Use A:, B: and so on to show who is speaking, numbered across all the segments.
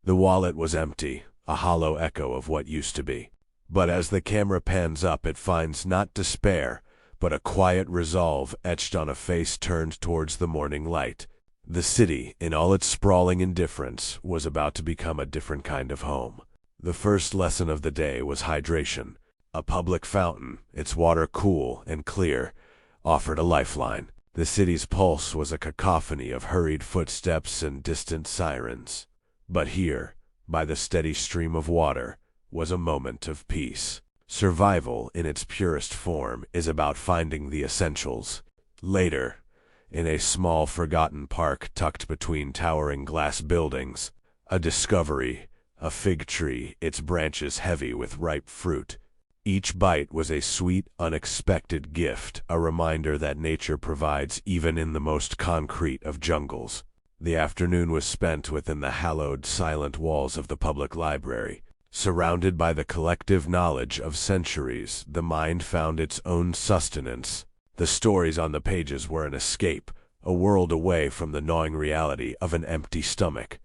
A: The wallet was empty, a hollow echo of what used to be. But as the camera pans up, it finds not despair, but a quiet resolve etched on a face turned towards the morning light. The city, in all its sprawling indifference, was about to become a different kind of home. The first lesson of the day was hydration. A public fountain, its water cool and clear, offered a lifeline. The city's pulse was a cacophony of hurried footsteps and distant sirens. But here, by the steady stream of water, was a moment of peace. Survival, in its purest form, is about finding the essentials. Later, in a small forgotten park tucked between towering glass buildings, a discovery, a fig tree, its branches heavy with ripe fruit. Each bite was a sweet, unexpected gift, a reminder that nature provides even in the most concrete of jungles. The afternoon was spent within the hallowed, silent walls of the public library. Surrounded by the collective knowledge of centuries, the mind found its own sustenance. The stories on the pages were an escape, a world away from the gnawing reality of an empty stomach,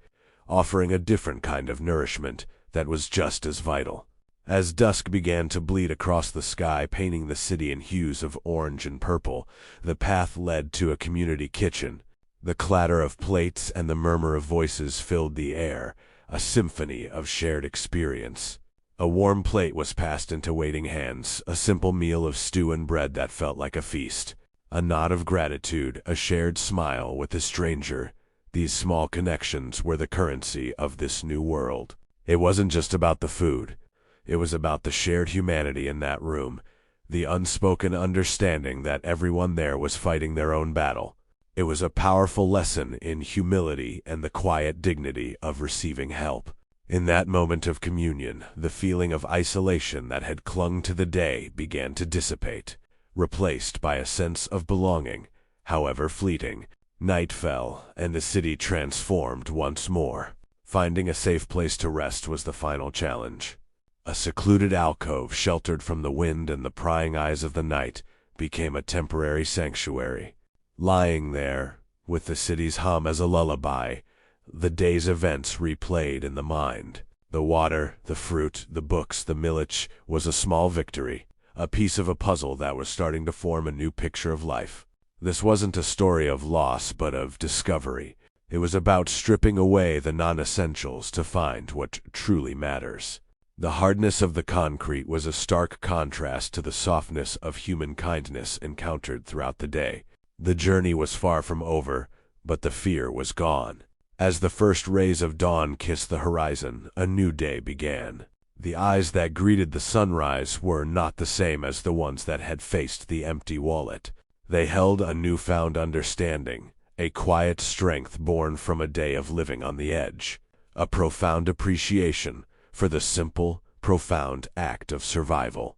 A: offering a different kind of nourishment that was just as vital. As dusk began to bleed across the sky, painting the city in hues of orange and purple, the path led to a community kitchen. The clatter of plates and the murmur of voices filled the air, a symphony of shared experience. A warm plate was passed into waiting hands, a simple meal of stew and bread that felt like a feast. A nod of gratitude, a shared smile with a stranger. These small connections were the currency of this new world. It wasn't just about the food. It was about the shared humanity in that room, the unspoken understanding that everyone there was fighting their own battle. It was a powerful lesson in humility and the quiet dignity of receiving help. In that moment of communion, the feeling of isolation that had clung to the day began to dissipate, replaced by a sense of belonging, however fleeting. Night fell, and the city transformed once more. Finding a safe place to rest was the final challenge. A secluded alcove sheltered from the wind and the prying eyes of the night became a temporary sanctuary. Lying there, with the city's hum as a lullaby, the day's events replayed in the mind. The water, the fruit, the books, the millage was a small victory, a piece of a puzzle that was starting to form a new picture of life. This wasn't a story of loss, but of discovery. It was about stripping away the non-essentials to find what truly matters. The hardness of the concrete was a stark contrast to the softness of human kindness encountered throughout the day. The journey was far from over, but the fear was gone. As the first rays of dawn kissed the horizon, a new day began. The eyes that greeted the sunrise were not the same as the ones that had faced the empty wallet. They held a newfound understanding, a quiet strength born from a day of living on the edge, a profound appreciation for the simple, profound act of survival.